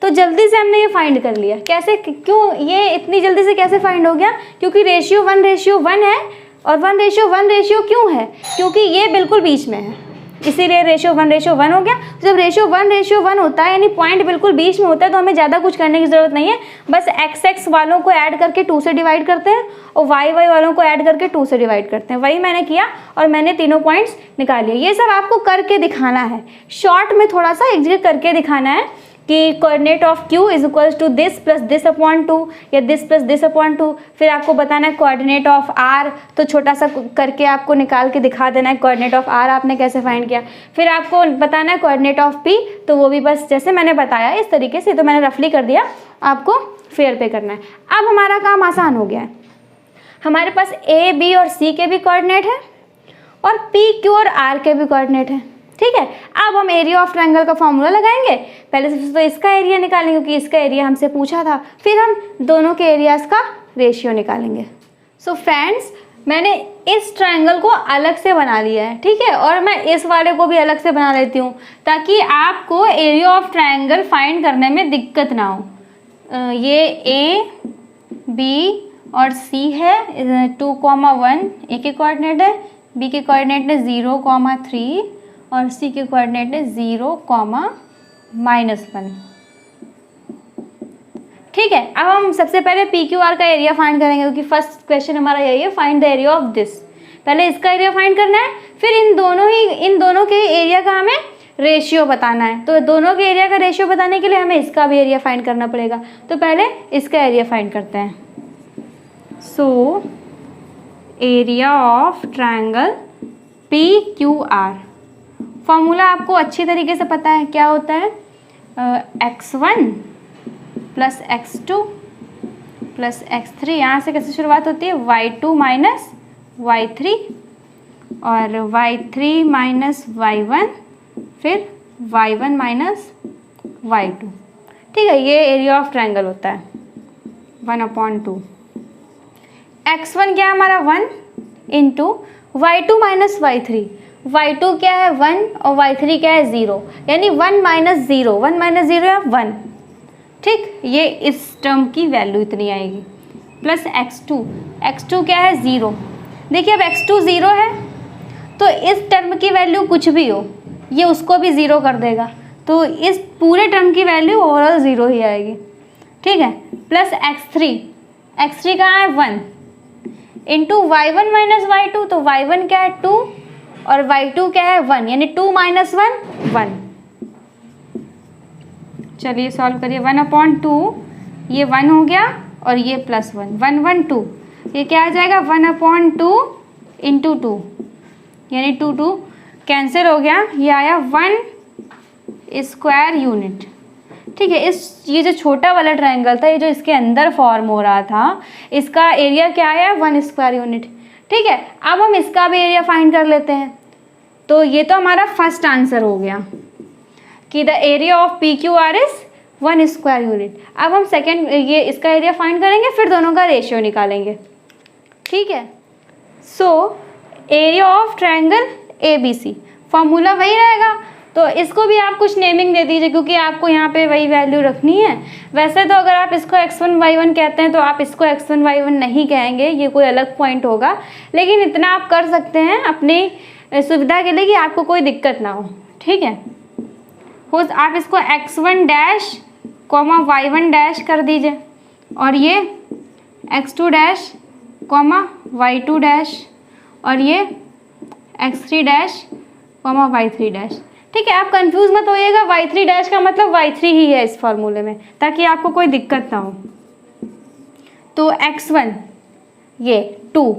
तो जल्दी से हमने ये फाइंड कर लिया। कैसे, क्यों ये इतनी जल्दी से कैसे फाइंड हो गया, क्योंकि रेशियो 1 है और 1 क्यों है, क्योंकि ये बिल्कुल बीच में है इसीलिए रेशियो 1 हो गया। जब रेशियो 1 होता है यानी पॉइंट बिल्कुल बीच में होता है तो हमें ज़्यादा कुछ करने की ज़रूरत नहीं है, बस x वालों को ऐड करके 2 से डिवाइड करते हैं और y वालों को ऐड करके 2 से डिवाइड करते हैं। वही मैंने किया और मैंने तीनों पॉइंट्स निकाल लिए। ये सब आपको करके दिखाना है, शॉर्ट में थोड़ा सा एक जगह करके दिखाना है कि coordinate of q is equals to this plus this upon 2 या दिस प्लस दिस अपॉन 2। फिर आपको बताना है कोऑर्डिनेट ऑफ r, तो छोटा सा करके आपको निकाल के दिखा देना है कोऑर्डिनेट ऑफ r आपने कैसे फाइंड किया। फिर आपको बताना है कोऑर्डिनेट ऑफ p, तो वो भी बस जैसे मैंने बताया इस तरीके से, तो मैंने रफली कर दिया, आपको फेयर पे करना है। अब हमारा काम आसान हो गया है, हमारे पास a, b और c के भी कोऑर्डिनेट है और p, q और r के भी कोऑर्डिनेट है। ठीक है, अब हम एरिया ऑफ ट्रायंगल का फॉर्मूला लगाएंगे। पहले से तो इसका एरिया निकालेंगे क्योंकि इसका एरिया हमसे पूछा था, फिर हम दोनों के एरियाज का रेशियो निकालेंगे। सो फ्रेंड्स, मैंने इस ट्रायंगल को अलग से बना लिया है। ठीक है, और मैं इस वाले को भी अलग से बना लेती हूँ ताकि आपको एरिया ऑफ ट्रायंगल फाइंड करने में दिक्कत ना हो। ये a, b और c है, 2, 1 a के कोऑर्डिनेट है, b के कोऑर्डिनेट है 0, 3 और c के कोऑर्डिनेट है 0, -1। ठीक है, अब हम सबसे पहले पी क्यू आर का एरिया फाइंड करेंगे क्योंकि फर्स्ट क्वेश्चन हमारा यही है, find the area of this. पहले इसका एरिया फाइंड करना है, फिर इन दोनों के एरिया का हमें रेशियो बताना है। तो दोनों के एरिया का रेशियो बताने के लिए हमें इसका भी एरिया फाइंड करना पड़ेगा। तो पहले इसका एरिया फाइंड करते हैं। So area of triangle P Q are, formula आपको अच्छी तरीके से पता है क्या होता है, x1 plus x2 plus x3, यहाँ से कैसे शुरुआत होती है y2 माइनस y3 और y3 माइनस y1 फिर y1 माइनस y2। ठीक है, ये एरिया ऑफ ट्रायंगल होता है 1/2। x1 क्या है हमारा 1 into y2 minus y3, y2 क्या है 1 और y3 क्या है 0, यानी 1 - 0, 1 - 0 या 1। ठीक, ये इस टर्म की वैल्यू इतनी आएगी। प्लस x2 क्या है 0। देखिए अब x2 0 है तो इस टर्म की वैल्यू कुछ भी हो ये उसको भी 0 कर देगा, तो इस पूरे टर्म की वैल्यू ओवरऑल 0 ही आएगी, ठीक है। प्लस x3 कहाँ है 1 इंटू y1 माइनस y2, तो y1 क्या है 2 और y2 क्या है 1, यानी 2 माइनस 1 चलिए सॉल्व करिए। 1/2 ये 1 हो गया और ये प्लस 1 2, ये क्या आ जाएगा 1/2 इंटू 2 यानी 2 कैंसिल हो गया, ये आया 1 स्क्वायर यूनिट, ठीक है। ये जो छोटा वाला ट्रायंगल था, ये जो इसके अंदर फॉर्म हो रहा था, इसका एरिया क्या आया 1 स्क्वायर यूनिट, ठीक है। अब हम इसका भी एरिया फाइंड कर लेते हैं। तो ये तो हमारा फर्स्ट आंसर हो गया कि the area of PQR is 1 square unit. अब हम सेकेंड ये इसका एरिया फाइंड करेंगे, फिर दोनों का रेशियो निकालेंगे, ठीक है। So area of triangle ABC formula वही रहेगा, तो इसको भी आप कुछ नेमिंग दे दीजिए क्योंकि आपको यहाँ पे वही वैल्यू रखनी है। वैसे तो अगर आप इसको x1 y1 कहते हैं तो आप इसको x1 y1 नहीं कहेंगे, ये कोई अलग पॉइंट होगा, लेकिन इतना आप कर सकते हैं अपनी सुविधा के लिए कि आपको कोई दिक्कत ना हो, ठीक है। आप इसको x1 dash comma y1 dash कर दीजिए और ये x2 dash comma y2 dash और ये x3 dash comma y3 dash, ठीक है। आप कंफ्यूज मत होइएगा, y3 डैश का मतलब y3 ही है इस फॉर्मूले में, ताकि आपको कोई दिक्कत ना हो। तो x1 ये 2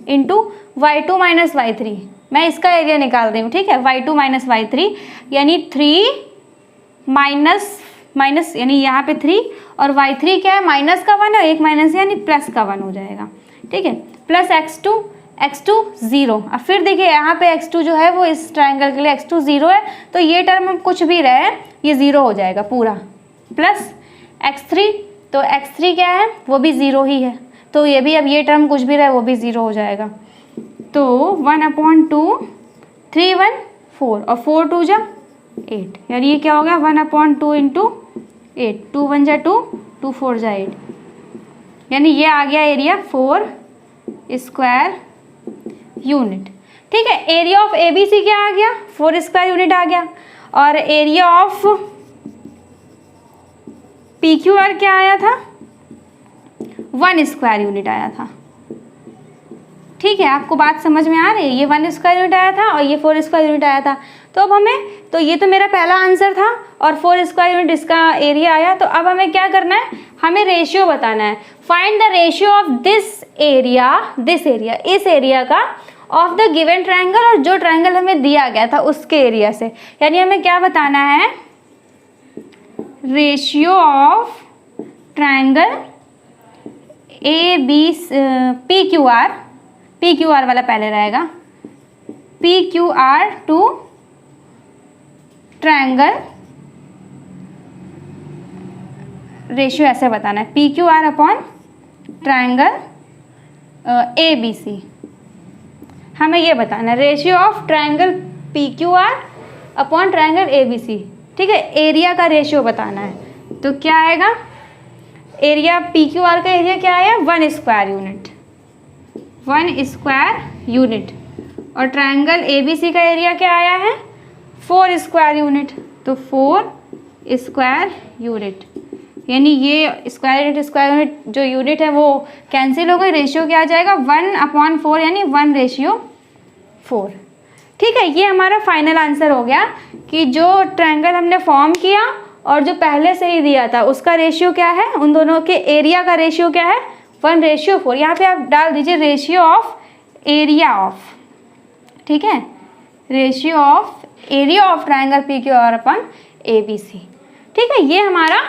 इंटू y2 माइनस y3, मैं इसका एरिया निकाल रही हूँ, ठीक है। y2 माइनस y3 यानी 3 माइनस यानी यहाँ पे 3 और y3 क्या है माइनस का 1 और एक माइनस यानी प्लस का 1 हो जाएगा, ठीक है। Plus x2 0। अब फिर देखिए यहाँ पे x2 जो है वो इस ट्रायंगल के लिए x2 0 है, तो ये टर्म कुछ भी रहे ये 0 हो जाएगा पूरा। प्लस x3, तो x3 क्या है वो भी 0 ही है, तो ये भी अब ये टर्म कुछ भी रहे वो भी 0 हो जाएगा। तो 1/2 3 1 4 और 4 2 जा 8, यानी ये क्या हो गया 1/2 इंटू 8, 2 1 जा 2 2 4 जा 8, यानी ये आ गया एरिया 4 स्क्वायर यूनिट, ठीक है। एरिया ऑफ ABC क्या आ गया 4 स्क्वायर यूनिट आ गया, और एरिया ऑफ PQR क्या आया था 1 स्क्वायर यूनिट आया था, ठीक है। आपको बात समझ में आ रही है, ये 1 स्क्वायर यूनिट आया था और ये 4 स्क्वायर यूनिट आया था। तो अब तो ये तो मेरा पहला आंसर था और 4 स्क्वायर यूनिट इसका एरिया आया। तो अब हमें क्या करना है, हमें रेशियो बताना है। Find the ratio of this area इस एरिया का ऑफ द गिवन ट्रायंगल, और जो ट्रायंगल हमें दिया गया था उसके एरिया से, यानी हमें क्या बताना है रेशियो ऑफ ट्रायंगल PQR वाला पहले रहेगा, PQR टू ट्रायंगल रेशियो ऐसे बताना है, PQR अपॉन ट्रायंगल ABC। हमें ये बताना है ratio of triangle PQR upon triangle ABC, ठीक है। एरिया का रेशियो बताना है, तो क्या आएगा एरिया PQR का एरिया क्या आया 1 स्क्वायर यूनिट, और ट्रायंगल ABC का एरिया क्या आया है 4 स्क्वायर यूनिट, तो 4 स्क्वायर यूनिट, यानी ये स्क्वायर यूनिट जो यूनिट है वो कैंसिल हो गई, रेशियो क्या आ जाएगा 1/4 यानी 1:4, ठीक है। ये हमारा फाइनल आंसर हो गया कि जो ट्रायंगल हमने फॉर्म किया और जो पहले से ही दिया था उसका रेशियो क्या है, उन दोनों के एरिया का रेशियो क्या है 1:4। यहाँ पे आप डाल दीजिए रेशियो ऑफ एरिया ऑफ, ठीक है, ratio of area of triangle PQR upon ABC, ठीक है। ये हमारा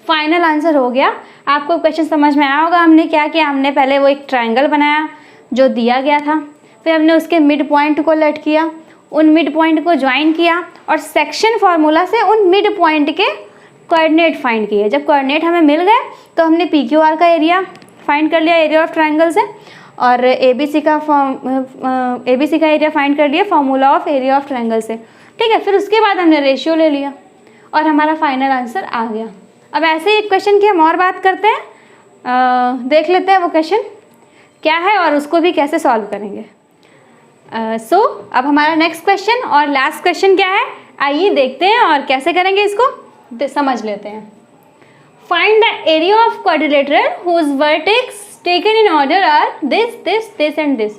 फाइनल आंसर हो गया। आपको क्वेश्चन समझ में आया होगा हमने क्या किया। हमने पहले वो एक ट्रायंगल बनाया जो दिया गया था, फिर हमने उसके मिड पॉइंट को लेट किया, उन मिड पॉइंट को ज्वाइन किया और सेक्शन फार्मूला से उन मिड पॉइंट के कोऑर्डिनेट फाइंड किए। जब कोऑर्डिनेट हमें मिल गए तो हमने PQR का एरिया फाइंड कर लिया एरिया ऑफ ट्रायंगल से, और ABC का एरिया फाइंड कर लिया formula of area of triangle से, ठीक है। फिर उसके बाद हमने रेशियो ले लिया और हमारा फाइनल आंसर आ गया। अब ऐसे एक क्वेश्चन की हम और बात करते हैं। देख लेते हैं वो क्वेश्चन क्या है और उसको भी कैसे सॉल्व करेंगे। सो अब हमारा नेक्स्ट क्वेश्चन और लास्ट क्वेश्चन क्या है, आइए देखते हैं और कैसे करेंगे इसको समझ लेते हैं। Find the area of quadrilateral whose vertex taken in order are this this this and this.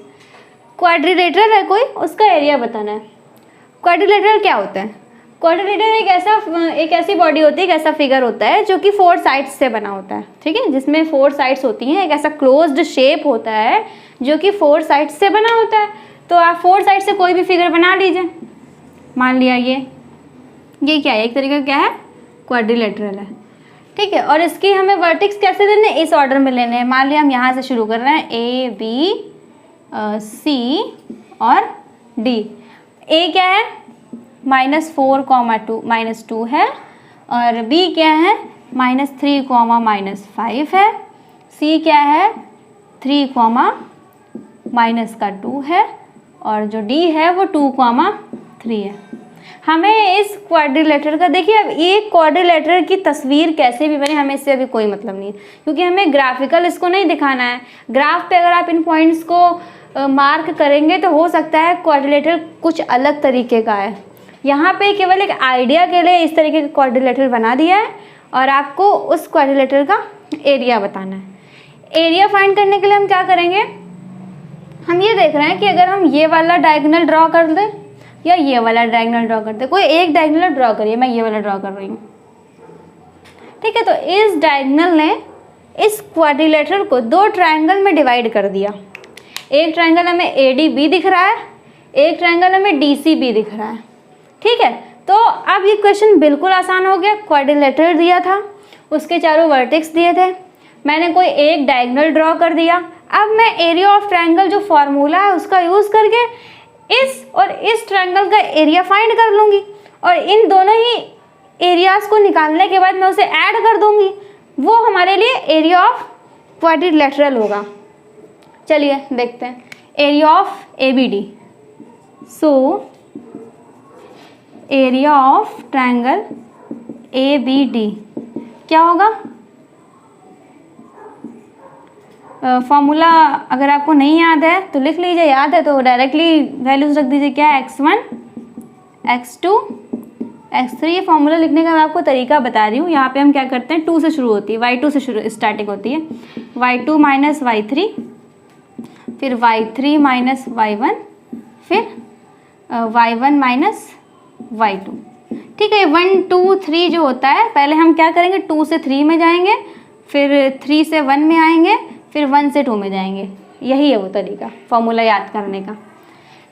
Quadrilateral है कोई, उसका एरिया बताना है। क्वाड्रिलेटरल क्या होता है? क्वाड्रिलेटरल एक ऐसी बॉडी होती है, एक ऐसा फिगर होता है जो कि 4 साइड्स से बना होता है, ठीक है, जिसमें 4 साइड्स होती हैं। एक ऐसा क्लोज्ड शेप होता है जो कि 4 साइड्स से बना होता है। तो आप 4 साइड से कोई भी फिगर बना लीजिए। मान लिया ये क्या है, एक तरीके का क्या है, क्वाड्रिलेटरल है, ठीक है। और इसकी हमें वर्टेक्स कैसे देने हैं, इस ऑर्डर में लेने हैं। मान लिया हम यहाँ से शुरू कर रहे हैं, A B C और D। A क्या है, -4, -2 है, और B क्या है, -3, -5 है। C क्या है, 3, -2 है, और जो D है वो 2, 3 है। हमें इस क्वाड्रिलेटरल का, देखिए अब ये क्वाड्रिलेटरल की तस्वीर कैसे भी बने हमें इससे अभी कोई मतलब नहीं, क्योंकि हमें ग्राफिकल इसको नहीं दिखाना है। ग्राफ पे अगर आप इन पॉइंट्स को मार्क करेंगे तो हो सकता है क्वाड्रिलेटरल कुछ अलग तरीके का है। यहाँ पे केवल एक आइडिया के लिए इस तरीके का क्वाड्रिलेटरल बना दिया है और आपको उस क्वाड्रिलेटरल का एरिया बताना है। एरिया फाइंड करने के लिए हम क्या करेंगे, हम ये देख रहे हैं कि अगर हम ये वाला डायगोनल ड्रॉ कर दें या ये वाला डायगोनल ड्रॉ कर दें, कोई एक डायगोनल ड्रॉ करिए, मैं ये वाला ड्रॉ कर रही हूँ, ठीक है। तो इस डायगोनल ने इस क्वाड्रिलेटरल को 2 ट्रायंगल में डिवाइड कर दिया। एक ट्रायंगल हमें ADB दिख रहा है, एक ट्रायंगल हमें DCB दिख रहा है, ठीक है। तो अब ये क्वेश्चन बिल्कुल आसान हो गया। क्वाड्रिलेटरल दिया था, उसके चारों वर्टेक्स दिए थे, मैंने कोई एक डायगोनल ड्रॉ कर दिया। अब मैं एरिया ऑफ ट्रायंगल जो फॉर्मूला है उसका यूज़ करके इस और इस ट्रायंगल का एरिया फाइंड कर लूँगी, और इन दोनों ही एरियाज़ को निकालने के बाद मैं उसे ऐड कर दूँगी, वो हमारे लिए एरिया ऑफ क्वाड्रिलेटरल होगा। चलिए देखते हैं area of ABD। So area of triangle ABD क्या होगा, फॉर्मूला अगर आपको नहीं याद है तो लिख लीजिए, याद है तो डायरेक्टली वैल्यूज रख दीजिए। क्या है, x1 x2 x3। ये फॉर्मूला लिखने का मैं आपको तरीका बता रही हूँ। यहाँ पे हम क्या करते हैं, 2 से शुरू होती है, y2 से शुरू स्टार्टिंग होती है, y2 - y3, फिर y3 - y1, फिर y1 - y2, ठीक है। 1 2 3 जो होता है, पहले हम क्या करेंगे, 2 से 3 में जाएंगे, फिर 3 से 1 में आएंगे, फिर 1 से 2 में जाएंगे। यही है वो तरीका फॉर्मूला याद करने का।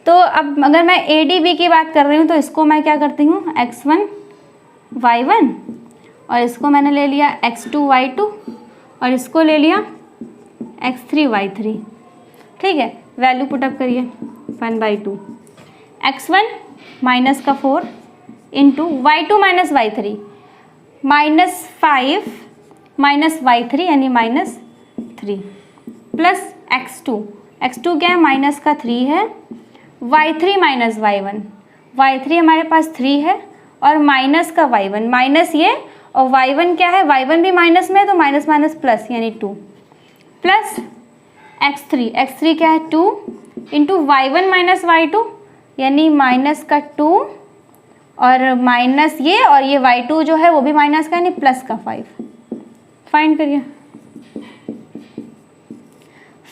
तो अब अगर मैं ADB की बात कर रही हूँ तो इसको मैं क्या करती हूँ, x1 y1, और इसको मैंने ले लिया x2 y2, और इसको ले लिया x3 y3, ठीक है। वैल्यू पुटअप करिए, 1/2 x1 -4 into y2 - y3 -5 -y3 यानी -3 प्लस x2 क्या है, -3 है, y3 - y1, y3 हमारे पास 3 है, और -y1 माइनस ये, और y1 क्या है, y1 भी माइनस में है तो माइनस माइनस प्लस यानी 2, प्लस x3 क्या है, 2 इंटू y1 - y2 यानी -2, और माइनस ये, और ये y2 जो है वो भी माइनस का यानी +5। फाइंड करिए,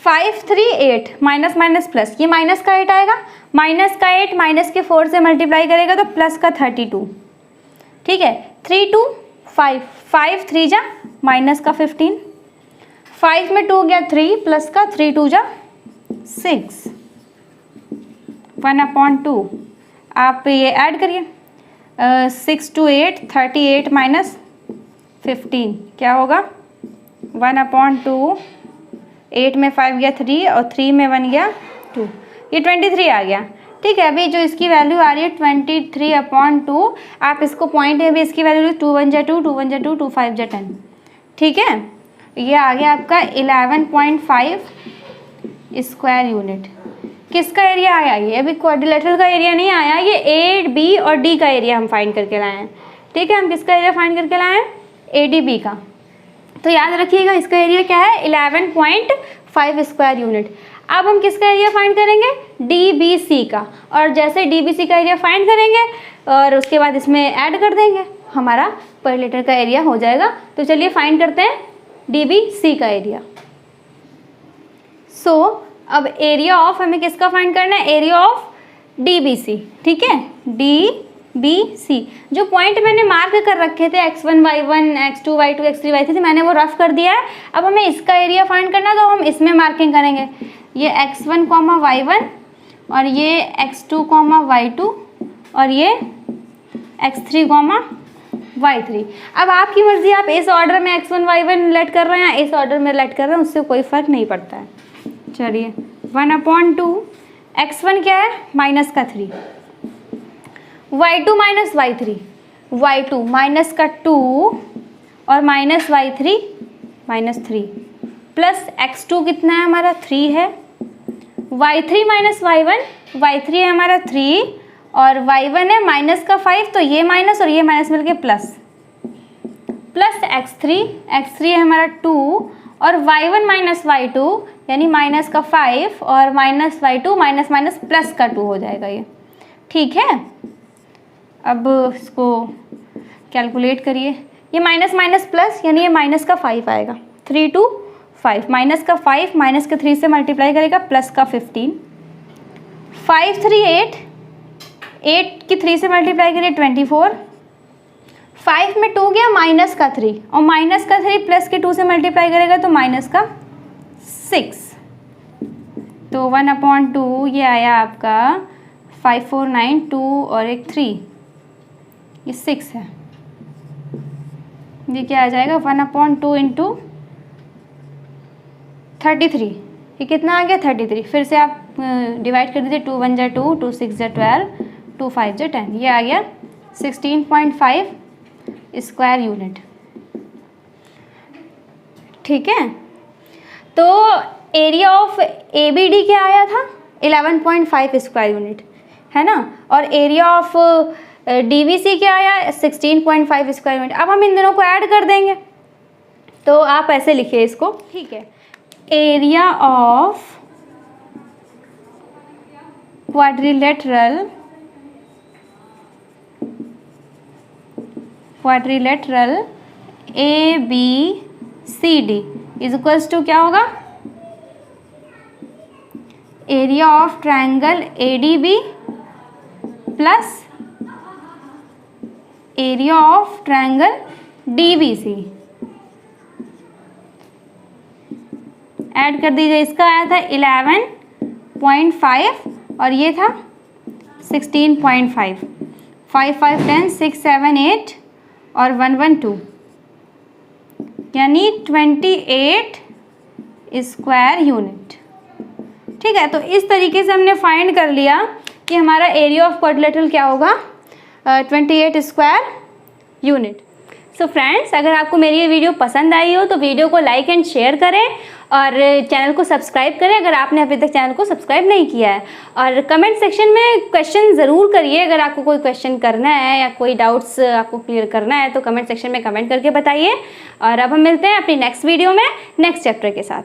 5 3 8 माइनस माइनस प्लस, ये माइनस का 8 आएगा, माइनस का 8 माइनस के 4 से मल्टीप्लाई करेगा तो प्लस का 32, ठीक है। 3 2 5, 5 3 जा माइनस का 15, 5 में 2 गया 3, प्लस का 3 2 जा 6, 1/2। आप ये ऐड करिए, 6 2 8 38 माइनस 15 क्या होगा, 1/2, 8 में 5 गया 3, और 3 में 1 गया 2, ये 23 आ गया, ठीक है। अभी जो इसकी वैल्यू आ रही है 23/2, आप इसको पॉइंट है, अभी इसकी वैल्यू 2 1 जा 2, 2 1 जा 2, 2 5 जा 10, ठीक है। ये आ गया आपका 11.5 स्क्वायर यूनिट। किसका एरिया आया, ये अभी क्वाड्रिलेटरल का एरिया नहीं आया, ये A B और D का एरिया हम फाइंड करके लाए हैं, ठीक है। हम किसका एरिया फाइंड करके लाए हैं, ADB का। तो याद रखिएगा इसका एरिया क्या है 11.5 स्क्वायर यूनिट। अब हम किसका एरिया फाइंड करेंगे, DBC का। और जैसे DBC का एरिया फाइंड करेंगे और उसके बाद इसमें ऐड कर देंगे, हमारा पर लीटर का एरिया हो जाएगा। तो चलिए फाइंड करते हैं DBC का एरिया। सो अब एरिया ऑफ हमें किसका फाइंड करना है, एरिया ऑफ DBC। ठीक है, DBC जो पॉइंट मैंने मार्क कर रखे थे x1 y1 x2 y2 x3 y3 मैंने वो रफ कर दिया है। अब हमें इसका एरिया फाइंड करना है तो हम इसमें मार्किंग करेंगे, ये x1 y1 और ये x2 y2 और ये x3 y3। अब आपकी मर्जी, आप इस ऑर्डर में x1 y1 लेट कर रहे हैं या इस ऑर्डर में लेट कर रहे हैं, उससे कोई फर्क नहीं पड़ता है। चलिए 1/2 x1 क्या है माइनस का 3, y2 minus y3, y2 minus का 2 और minus y3 minus 3 plus x2 कितना है हमारा 3 है, y3 माइनस y1, y3 है हमारा 3 और y1 है माइनस का 5, तो ये माइनस और ये माइनस मिलके प्लस x3 है हमारा 2 और y1 माइनस y2 यानी माइनस का 5 और minus y2 minus minus plus का 2 हो जाएगा ये। ठीक है, अब इसको कैलकुलेट करिए, ये माइनस माइनस प्लस यानी ये माइनस का 5 आएगा, 3 2 5 माइनस का 5 माइनस के 3 से मल्टीप्लाई करेगा प्लस का 15, 5 3 8 की 3 से मल्टीप्लाई करिए 24, 5 में 2 गया माइनस का 3 और माइनस का 3 प्लस के 2 से मल्टीप्लाई करेगा तो माइनस का 6, तो 1/2 ये आया आपका 5 4 9 2 और एक 3, ये 6 है। ये क्या आ जाएगा 1/2 इंटू 33, ये कितना आ गया 33। फिर से आप डिवाइड कर दीजिए, 2 1 2 2 6 12 2 5 10, ये आ गया 16.5 स्क्वायर यूनिट। ठीक है, तो एरिया ऑफ ABD क्या आया था 11.5 स्क्वायर यूनिट है ना, और एरिया ऑफ DBC क्या आया 16.5 स्क्वायर यूनिट। अब हम इन दोनों को ऐड कर देंगे, तो आप ऐसे लिखिए इसको। ठीक है, area of quadrilateral ABCD is equals to क्या होगा, area of triangle ADB plus area of triangle DBC। Add कर दीजिए, इसका आया था 11.5 और ये था 16.5, 5 5 10 6 7 8 और 1 1 2 यानी 28 स्क्वायर यूनिट। ठीक है, तो इस तरीके से हमने फाइंड कर लिया कि हमारा एरिया ऑफ क्वाड्रिलेटरल क्या होगा 28 स्क्वायर यूनिट। सो फ्रेंड्स, अगर आपको मेरी ये वीडियो पसंद आई हो तो वीडियो को लाइक एंड शेयर करें और चैनल को सब्सक्राइब करें अगर आपने अभी तक चैनल को सब्सक्राइब नहीं किया है। और कमेंट सेक्शन में क्वेश्चन ज़रूर करिए, अगर आपको कोई क्वेश्चन करना है या कोई डाउट्स आपको क्लियर करना है तो कमेंट सेक्शन में कमेंट करके बताइए। और अब हम मिलते हैं अपनी नेक्स्ट वीडियो में नेक्स्ट चैप्टर के साथ।